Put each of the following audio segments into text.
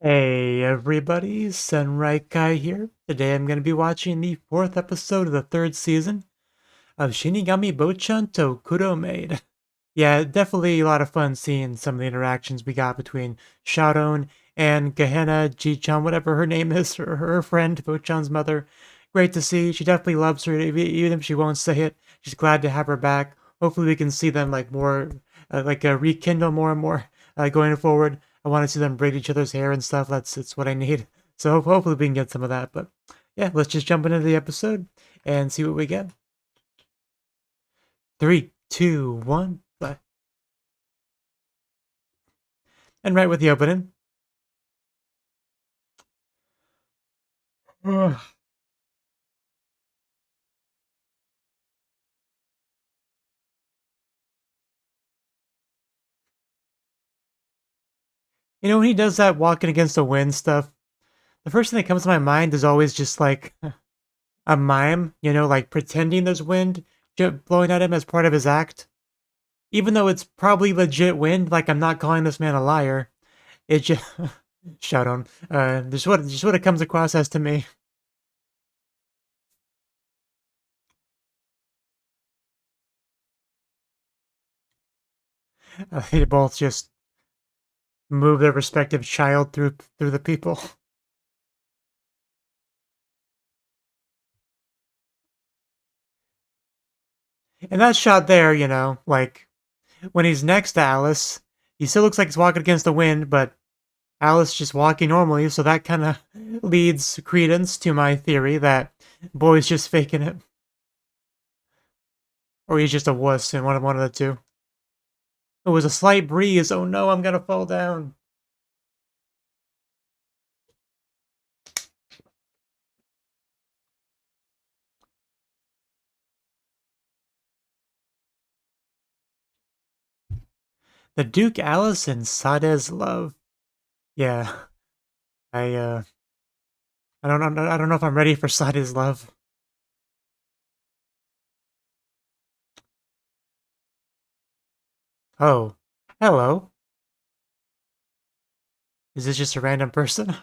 Hey everybody, Sunright Guy here. Today I'm going to be watching the 4th episode of the 3rd season of Shinigami Bocchan to Kuro Maid. Yeah, definitely a lot of fun seeing some of the interactions we got between Sharon and Gehenna Ji-chan, whatever her name is, her friend, Bocchan's mother. Great to see. She definitely loves her, even if she won't say it. She's glad to have her back. Hopefully we can see them like more, rekindle more and more going forward. I want to see them braid each other's hair and stuff. That's what I need. So hopefully we can get some of that. But yeah, let's just jump into the episode and see what we get. 3, 2, 1, bye. And right with the opening. Ugh. You know, when he does that walking against the wind stuff, the first thing that comes to my mind is always just like a mime, like pretending there's wind blowing at him as part of his act. Even though it's probably legit wind, like I'm not calling this man a liar. It just shout on. Just what it comes across as to me. They both just move their respective child through the people. And that shot there, like when he's next to Alice, he still looks like he's walking against the wind, but Alice just walking normally, so that kind of leads credence to my theory that Boy's just faking it, or he's just a wuss, and one of the two. It was a slight breeze. Oh no, I'm gonna fall down. The Duke, Alice, and Sade's love. Yeah, I I don't know. I don't know if I'm ready for Sade's love. Oh, hello. Is this just a random person? I'm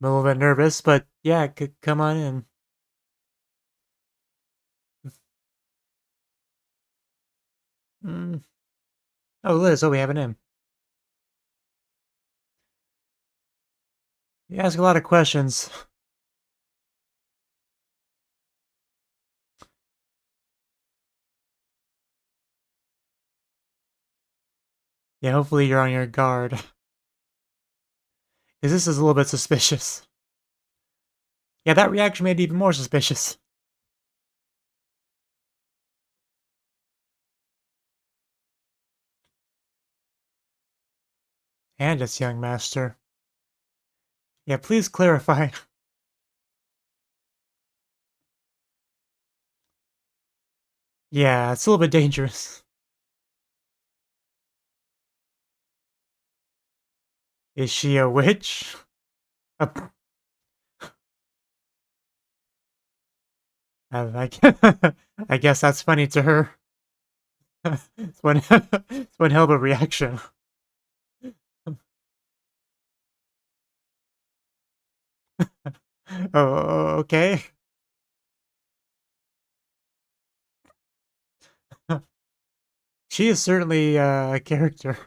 a little bit nervous, but yeah, come on in. Mm. Oh, Liz. Oh, we have an name. You ask a lot of questions. Yeah, hopefully you're on your guard. Because this is a little bit suspicious. Yeah, that reaction made it even more suspicious. And its young master. Yeah, please clarify. Yeah, it's a little bit dangerous. Is she a witch? Uh, I guess that's funny to her. It's one, it's one hell of a reaction. Oh, okay. She is certainly a character.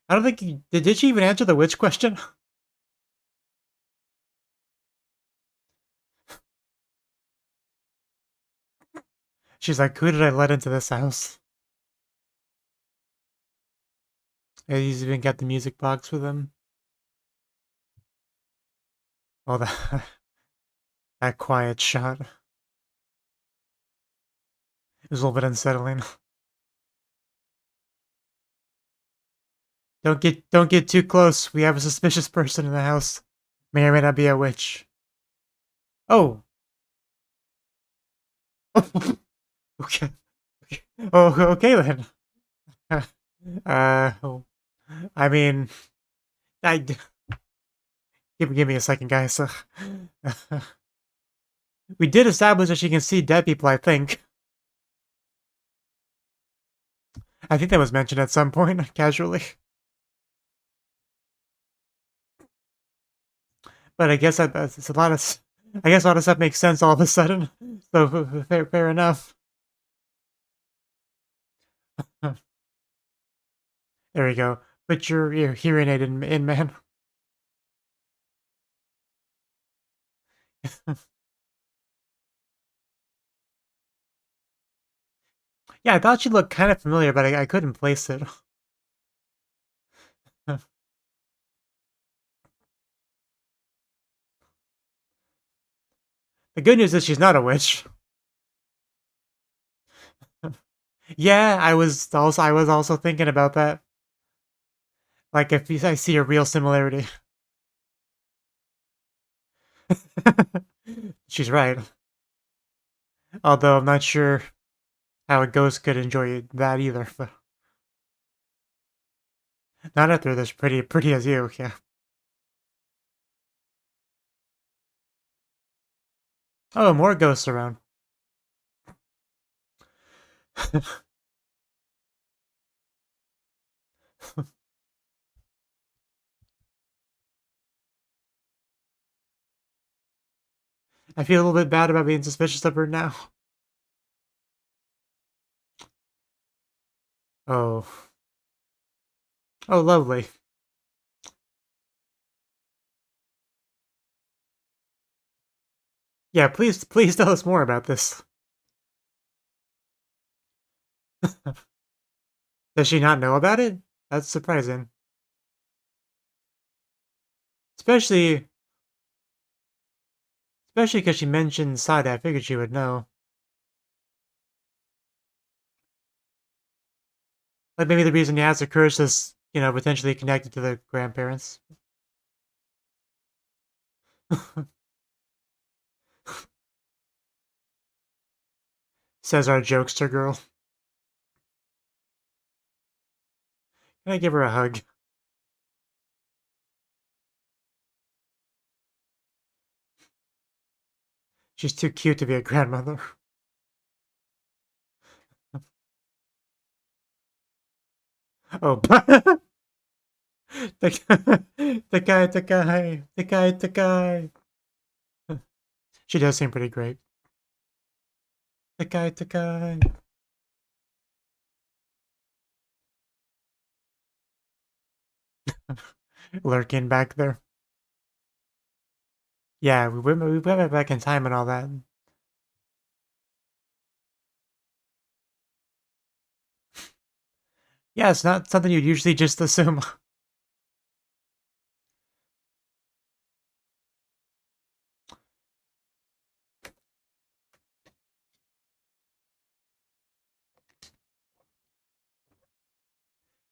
I don't think did she even answer the witch question? She's like, who did I let into this house? And he's even got the music box with him. Oh, that that quiet shot. It was a little bit unsettling. Don't get too close. We have a suspicious person in the house. May or may not be a witch. Oh. Okay. Oh, okay then. Oh, I mean, I give me a second, guys. We did establish that she can see dead people. I think. I think that was mentioned at some point, casually. But I guess it's a lot of. I guess a lot of stuff makes sense all of a sudden. So fair enough. There we go. Put your hearing aid in man. Yeah, I thought she looked kind of familiar, but I couldn't place it. The good news is she's not a witch. Yeah, I was also thinking about that. Like I see a real similarity. She's right. Although I'm not sure how a ghost could enjoy that either. But not after this pretty as you, yeah. Oh, more ghosts around. I feel a little bit bad about being suspicious of her now. Oh. Oh, lovely. Yeah, please tell us more about this. Does she not know about it? That's surprising. Especially especially because she mentioned Sada. I figured she would know. Like maybe the reason he has a curse is, potentially connected to the grandparents. Says our jokester girl. Can I give her a hug? She's too cute to be a grandmother. Oh, the guy. She does seem pretty great. The guy. Lurking back there. Yeah, we went back in time and all that. Yeah, it's not something you'd usually just assume.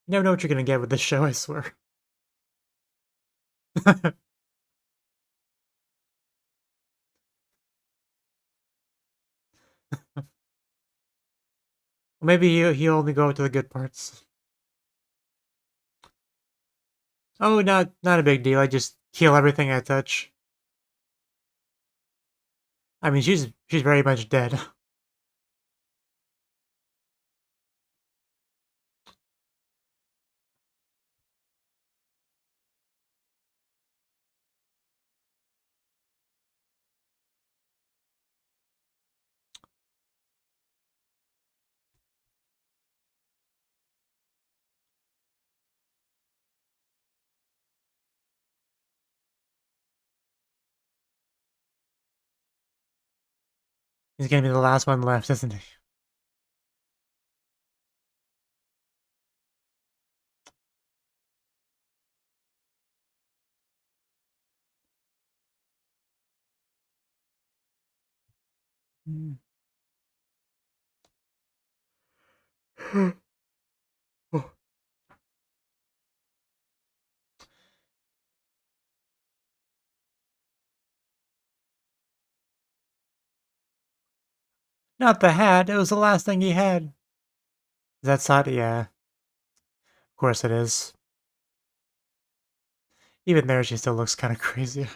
You never know what you're gonna get with this show, I swear. Maybe he'll only go to the good parts. Oh, not a big deal. I just kill everything I touch. I mean, she's very much dead. He's gonna be the last one left, isn't he? Mm. Not the hat. It was the last thing he had. Is that Sada? Yeah, of course it is. Even there, she still looks kind of crazy.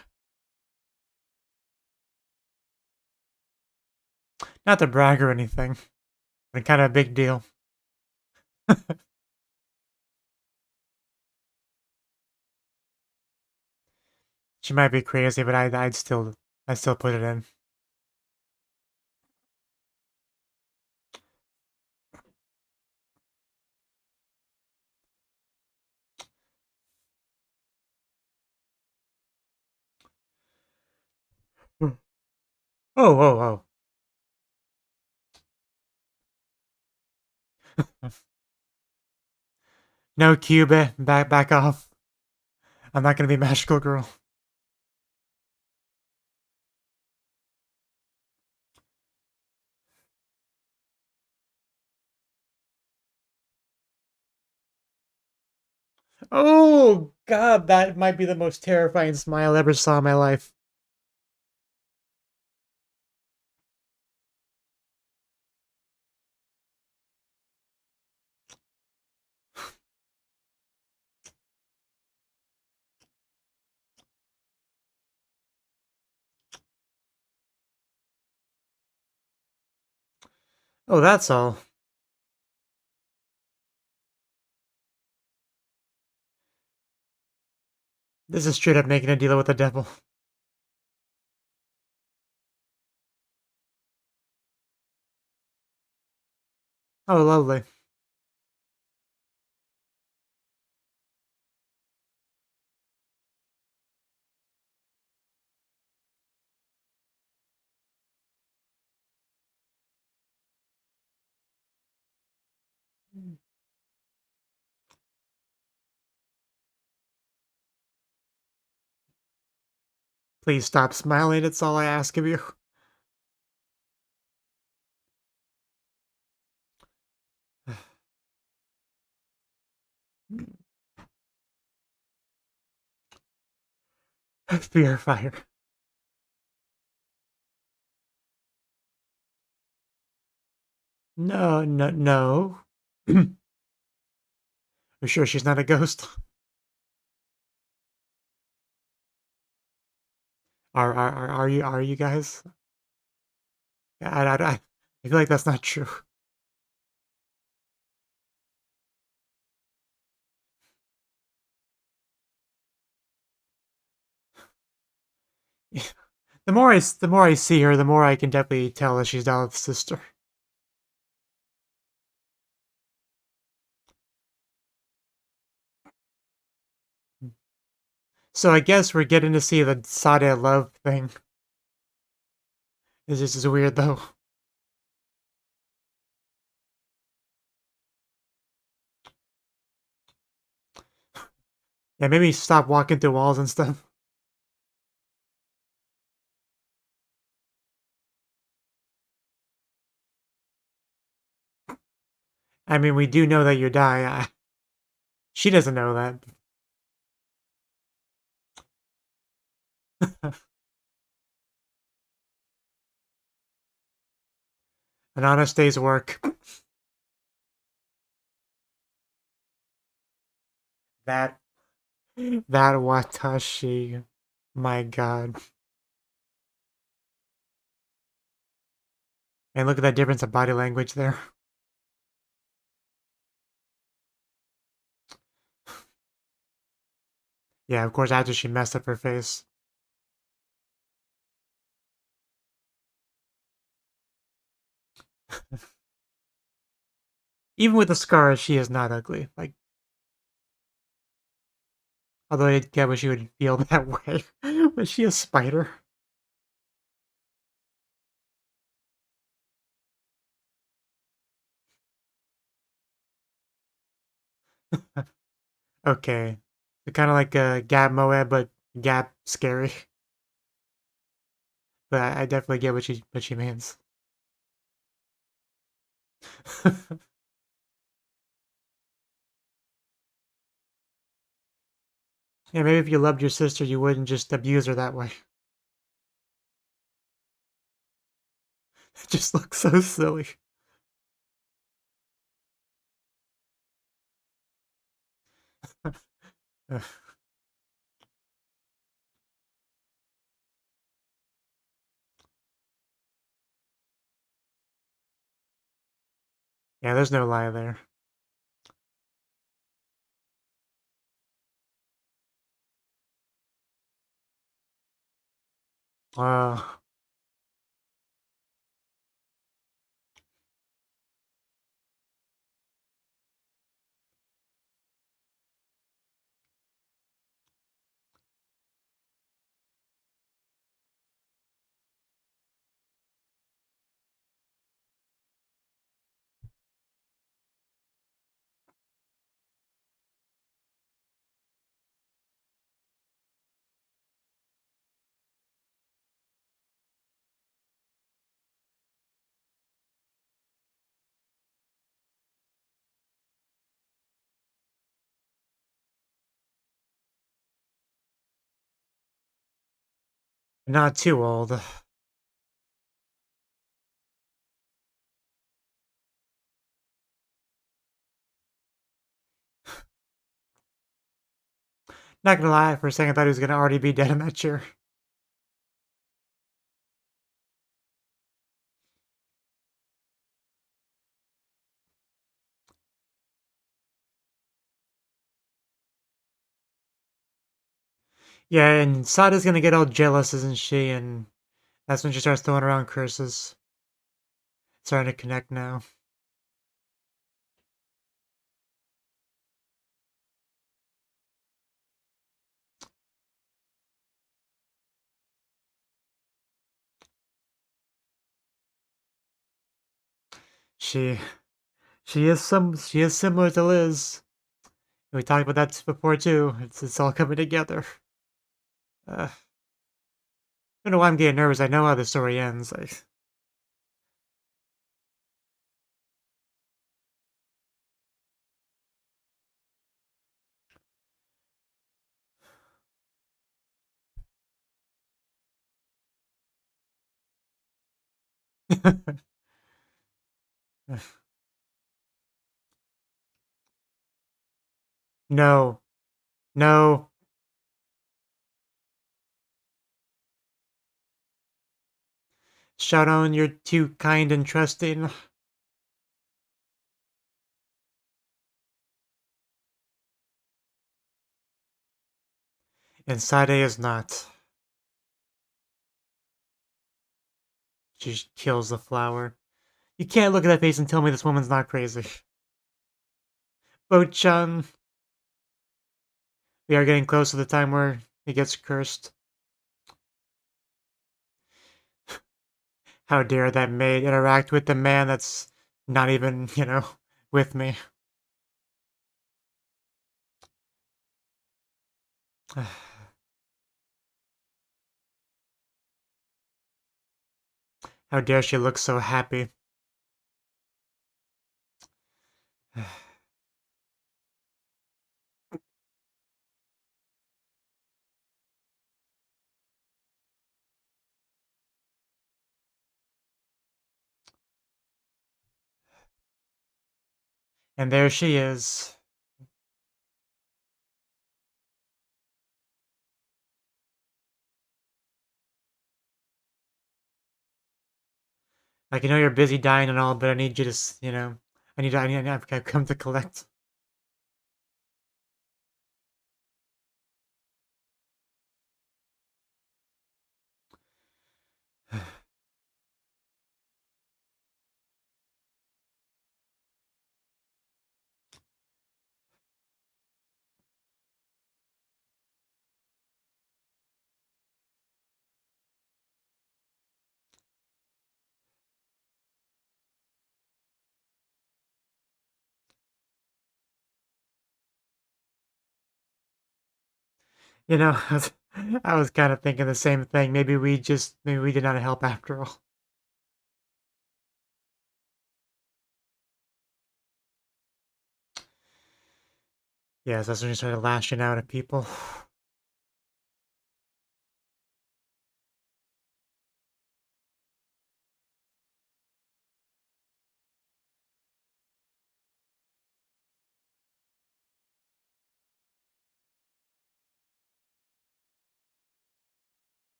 Not to brag or anything, but kind of a big deal. She might be crazy, but I'd still put it in. Oh, oh, oh. No, Cuba, back off. I'm not gonna be magical girl. Oh God, that might be the most terrifying smile I ever saw in my life. Oh, that's all. This is straight up making a deal with the devil. Oh, lovely. Please stop smiling. It's all I ask of you. Fear fire. No, no, no. Are you sure she's not a ghost? Are you guys? I feel like that's not true. The more I see her, the more I can definitely tell that she's Daleth's sister. So I guess we're getting to see the Sade love thing. This is weird though. Yeah, maybe stop walking through walls and stuff. I mean, we do know that you die. She doesn't know that. An honest day's work. That that watashi. My God. And look at that difference of body language there. Yeah, of course, after she messed up her face. Even with the scars, she is not ugly. Like, although I get what she would feel that way. Was she a spider? Okay. So kind of like a Gap Moed, but Gap scary. But I definitely get what she means. Yeah, maybe if you loved your sister, you wouldn't just abuse her that way. It just looks so silly. Ugh. Yeah, there's no lie there. Uh, not too old. Not gonna lie, for a second I thought he was gonna already be dead in that chair. Yeah, and Sada's gonna get all jealous, isn't she? And that's when she starts throwing around curses. Starting to connect now. She she is similar to Liz. We talked about that before too. It's all coming together. I don't know why I'm getting nervous. I know how the story ends. No, no. Shout out, you're too kind and trusting. And Sade is not. She kills the flower. You can't look at that face and tell me this woman's not crazy. Bocchan, we are getting close to the time where he gets cursed. How dare that maid interact with the man that's not even, with me. How dare she look so happy. And there she is. Like, I know you're busy dying and all, but I need you to, I've come to collect. I I was kind of thinking the same thing. Maybe we did not help after all. Yes, that's when you started lashing out at people.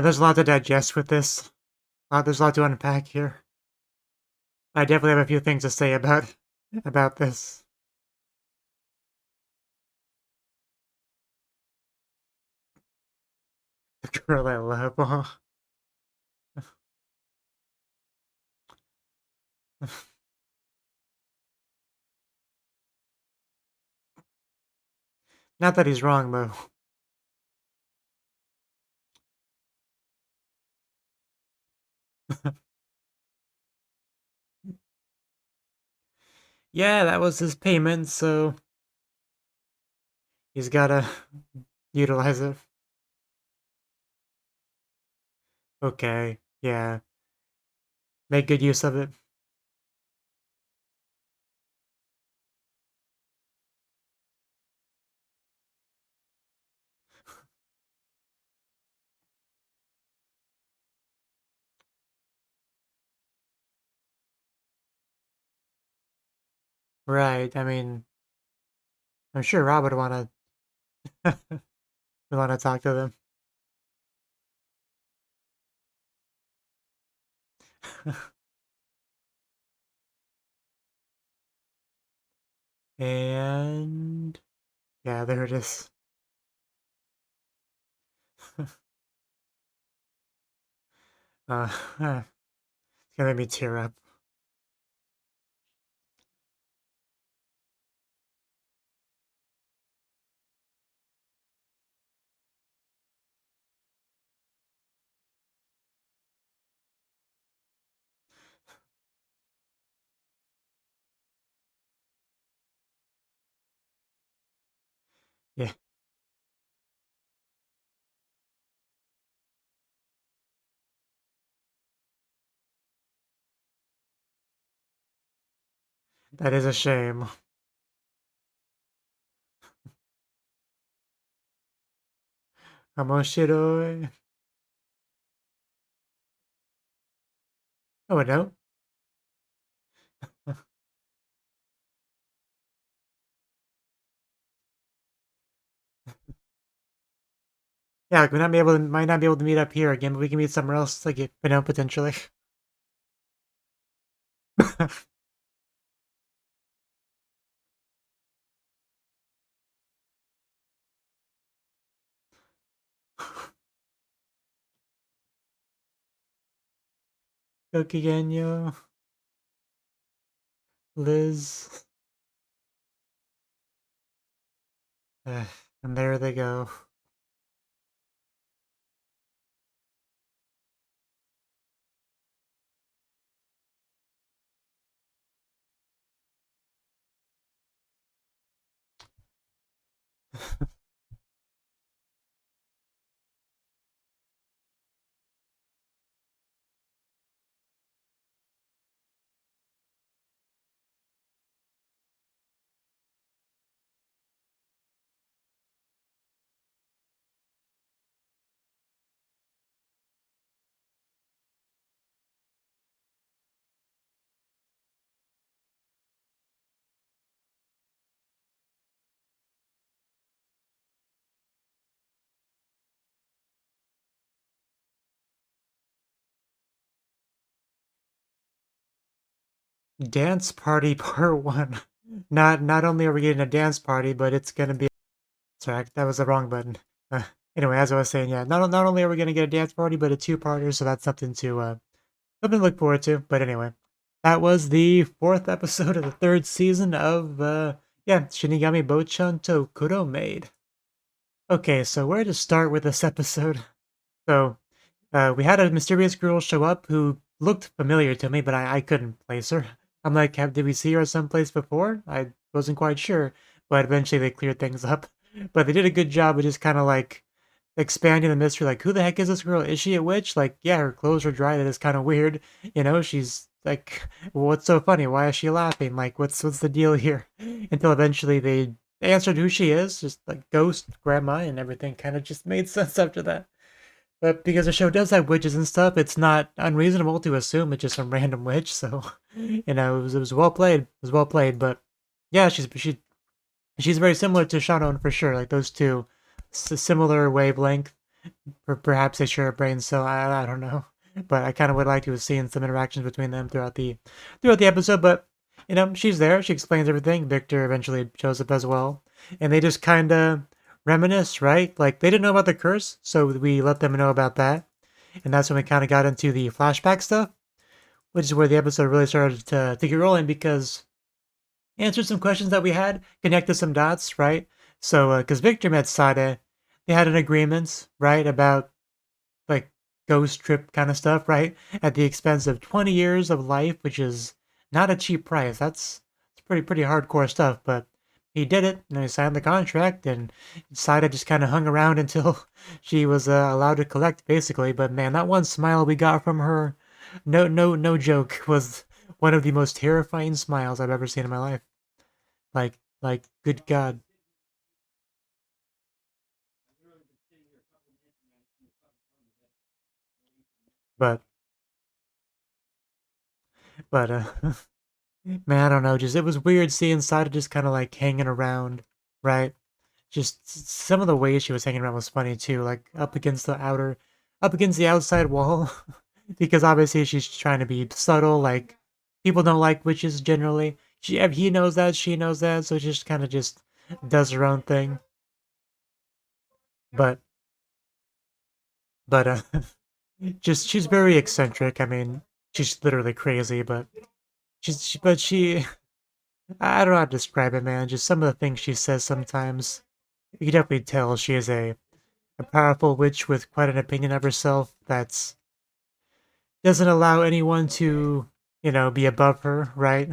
There's a lot to digest with this. There's a lot to unpack here. I definitely have a few things to say about this. The girl I love. Not that he's wrong, though. Yeah, that was his payment, so he's gotta utilize it. Okay, yeah. Make good use of it. Right, I mean, I'm sure Rob would wanna would wanna talk to them. And yeah, there it is. It's gonna make me tear up. Yeah, that is a shame. Amoshiroi. Oh, no. Yeah, like, might not be able to meet up here again, but we can meet somewhere else, like, potentially. Gokigenyo, Liz. Uh, and there they go. Dance Party Part 1. Not only are we getting a dance party, but it's gonna be... Sorry, that was the wrong button. Anyway, as I was saying, yeah, not only are we gonna get a dance party, but a two-parter, so that's something to look forward to. But anyway, that was the fourth episode of the third season of yeah, Shinigami Bocchan to Kuro Maid. Okay, so where to start with this episode? So we had a mysterious girl show up who looked familiar to me, but I couldn't place her. I'm like, did we see her someplace before? I wasn't quite sure, but eventually they cleared things up. But they did a good job of just kind of like expanding the mystery. Like, who the heck is this girl? Is she a witch? Like, yeah, her clothes are dry. That is kind of weird. She's like, what's so funny? Why is she laughing? Like, what's the deal here? Until eventually they answered who she is, just like ghost grandma, and everything kind of just made sense after that. But because the show does have witches and stuff, it's not unreasonable to assume it's just some random witch. So, it was well played. It was well played. But yeah, she's very similar to Shadow for sure. Like those two, similar wavelength. Perhaps they share a brain cell. I don't know, but I kind of would like to have seen some interactions between them throughout the episode. But she's there. She explains everything. Victor eventually shows up as well, and they just kind of reminisce, right? Like they didn't know about the curse, so we let them know about that, and that's when we kind of got into the flashback stuff, which is where the episode really started to get rolling because it answered some questions that we had, connected some dots, right? So, because Victor met Sade, they had an agreement, right, about like ghost trip kind of stuff, right? At the expense of 20 years of life, which is not a cheap price. It's pretty hardcore stuff, but he did it and he signed the contract and Saida just kind of hung around until she was allowed to collect basically. But man, that one smile we got from her, no joke, was one of the most terrifying smiles I've ever seen in my life. Like good God. But but man, I don't know. Just it was weird seeing Sada just kind of like hanging around, right? Just some of the ways she was hanging around was funny too, like up against the outside wall, because obviously she's trying to be subtle. Like people don't like witches generally. He knows that, she knows that, so she just kind of just does her own thing. But but just she's very eccentric. I mean, she's literally crazy, but but she I don't know how to describe it, man. Just some of the things she says sometimes. You can definitely tell she is a powerful witch with quite an opinion of herself that's doesn't allow anyone to, be above her, right?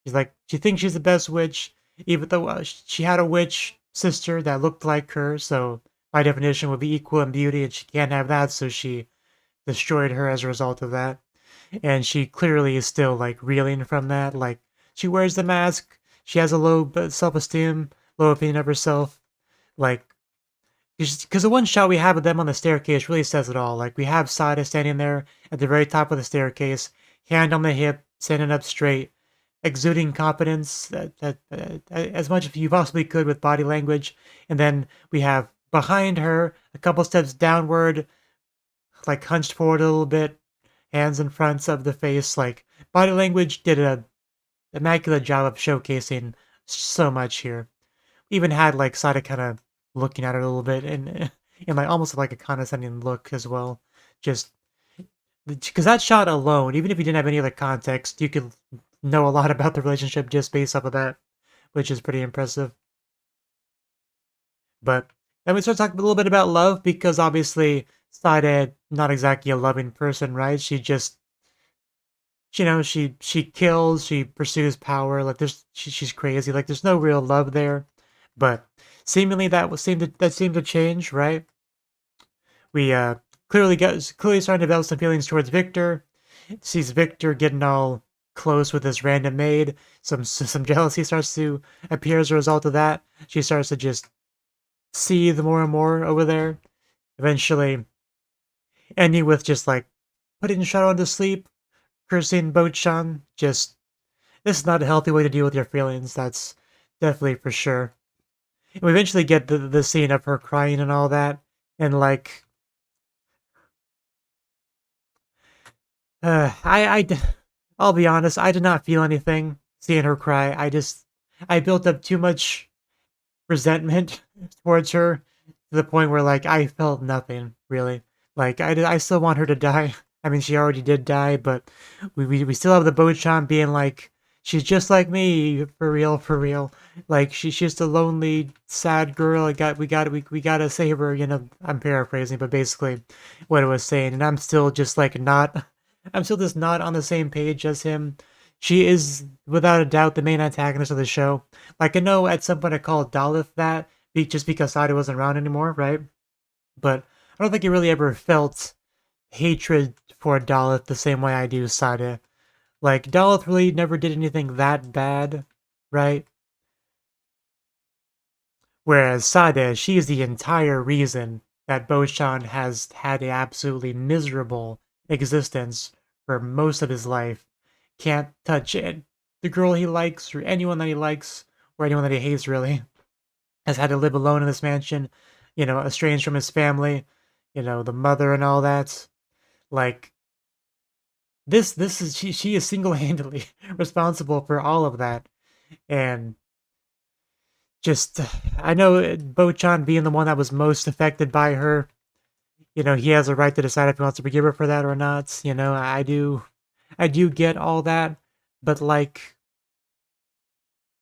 She's like, she thinks she's the best witch, even though she had a witch sister that looked like her, so by definition would be equal in beauty, and she can't have that, so she destroyed her as a result of that. And she clearly is still like reeling from that. Like she wears the mask, she has a low self-esteem, low opinion of herself. Like because the one shot we have of them on the staircase really says it all. Like we have Sada standing there at the very top of the staircase, hand on the hip, standing up straight, exuding confidence as much as you possibly could with body language. And then we have behind her, a couple steps downward, like hunched forward a little bit, hands in front of the face. Like body language did a immaculate job of showcasing so much here. Even had like Sada kind of looking at her a little bit and like almost like a condescending look as well. Just because that shot alone, even if you didn't have any other context, you could know a lot about the relationship just based off of that, which is pretty impressive. But then we start talking a little bit about love because obviously Sada not exactly a loving person, right? She just she kills, she pursues power, like she's crazy, like there's no real love there. But seemingly that seemed to change, right? We clearly starting to develop some feelings towards Victor. Sees Victor getting all close with this random maid. Some jealousy starts to appear as a result of that. She starts to just see the more and more over there. Eventually ending with just like putting Shadow to sleep, cursing Bocchan. Just this is not a healthy way to deal with your feelings. That's definitely for sure. And we eventually get the scene of her crying and all that, and like, I'll be honest, I did not feel anything seeing her cry. I built up too much resentment towards her to the point where like I felt nothing really. Like I still want her to die. I mean, she already did die, but we still have the Bocchan being like, she's just like me, for real, for real. Like she's just a lonely, sad girl. We gotta save her. I'm paraphrasing, but basically what it was saying. And I'm still just like not. I'm still just not on the same page as him. She is without a doubt the main antagonist of the show. Like I know at some point I called Dalith that just because Sada wasn't around anymore, right? But I don't think he really ever felt hatred for Dalith the same way I do Sada. Like Dalith really never did anything that bad, right? Whereas Sada, she is the entire reason that Bocchan has had an absolutely miserable existence for most of his life. Can't touch it. The girl he likes, or anyone that he likes, or anyone that he hates, really, has had to live alone in this mansion, estranged from his family. you know, the mother and all that. Like this is she is single-handedly responsible for all of that. And just I know Bocchan being the one that was most affected by her, you know, he has a right to decide if he wants to forgive her for that or not. You know, I do get all that, but like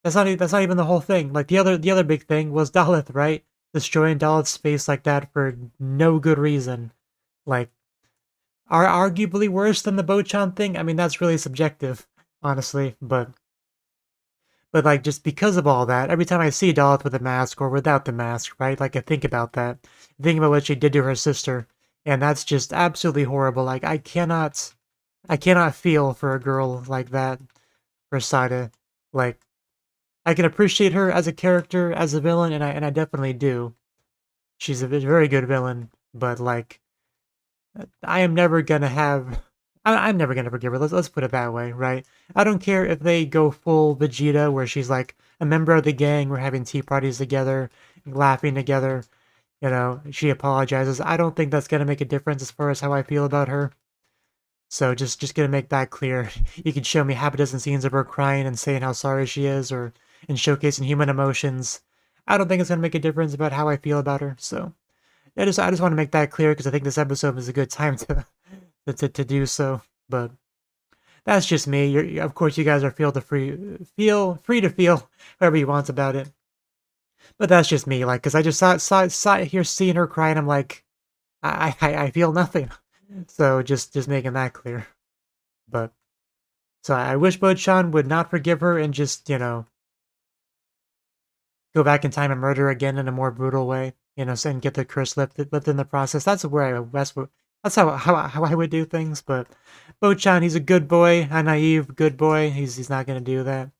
that's not even the whole thing. Like the other big thing was Daleth, right? Destroying Daleth's space like that for no good reason. Like are arguably worse than the Bocchan thing. I mean, that's really subjective, honestly, but like just because of all that, every time I see Daleth with a mask or without the mask, right? Like I think about that, think about what she did to her sister, and that's just absolutely horrible. Like I cannot feel for a girl like that, for Sada. Like I can appreciate her as a character, as a villain, and I definitely do. She's a very good villain, but like I am never gonna have. I'm never gonna forgive her. Let's put it that way, right? I don't care if they go full Vegeta, where she's like a member of the gang. We're having tea parties together, laughing together. You know, she apologizes. I don't think that's gonna make a difference as far as how I feel about her. So just gonna make that clear. You can show me half a dozen scenes of her crying and saying how sorry she is, or and showcasing human emotions. I don't think it's gonna make a difference about how I feel about her. So I just want to make that clear because I think this episode is a good time to to do so. But that's just me. Of course, you guys are feel free to feel however you want about it. But that's just me. Like, because I just saw here seeing her cry, and I'm like, I feel nothing. So just making that clear. But so I wish Bocchan would not forgive her and just go back in time and murder again in a more brutal way. You know, and get the curse lifted in the process. That's how I would do things. But Bocchan, he's a good boy, a naive good boy. He's not gonna do that,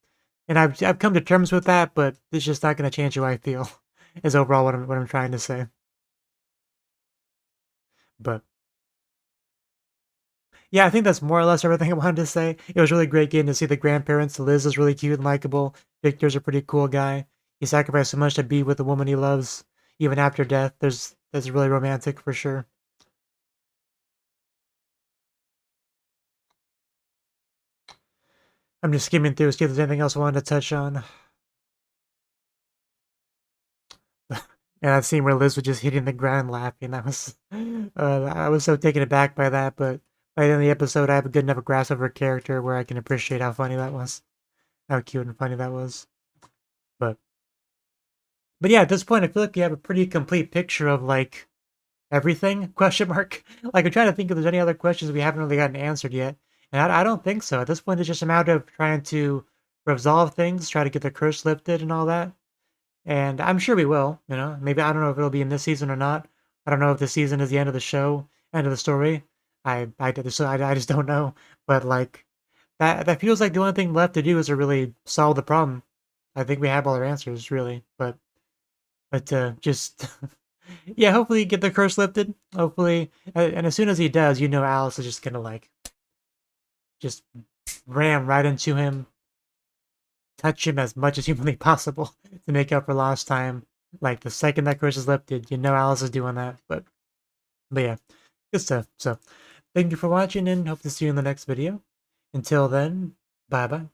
and I've come to terms with that. But it's just not gonna change who I feel. Is overall what I'm trying to say. But yeah, I think that's more or less everything I wanted to say. It was really great getting to see the grandparents. Liz is really cute and likable. Victor's a pretty cool guy. He sacrificed so much to be with the woman he loves, even after death. That's really romantic for sure. I'm just skimming through, see if there's anything else I wanted to touch on. And that scene where Liz was just hitting the ground laughing. I was so taken aback by that. But by the end of the episode, I have a good enough grasp of her character where I can appreciate how funny that was, how cute and funny that was. But but yeah, at this point, I feel like we have a pretty complete picture of like everything? Question mark. Like I'm trying to think if there's any other questions we haven't really gotten answered yet, and I don't think so. At this point, it's just a matter of trying to resolve things, try to get the curse lifted, and all that. And I'm sure we will. You know, maybe I don't know if it'll be in this season or not. I don't know if this season is the end of the show, end of the story. I just don't know. But like that feels like the only thing left to do is to really solve the problem. I think we have all our answers really, but just yeah, hopefully get the curse lifted. Hopefully, and as soon as he does, you know Alice is just gonna like just ram right into him, touch him as much as humanly possible to make up for lost time. Like the second that curse is lifted, you know Alice is doing that. But yeah, good stuff. So thank you for watching, and hope to see you in the next video. Until then, bye bye.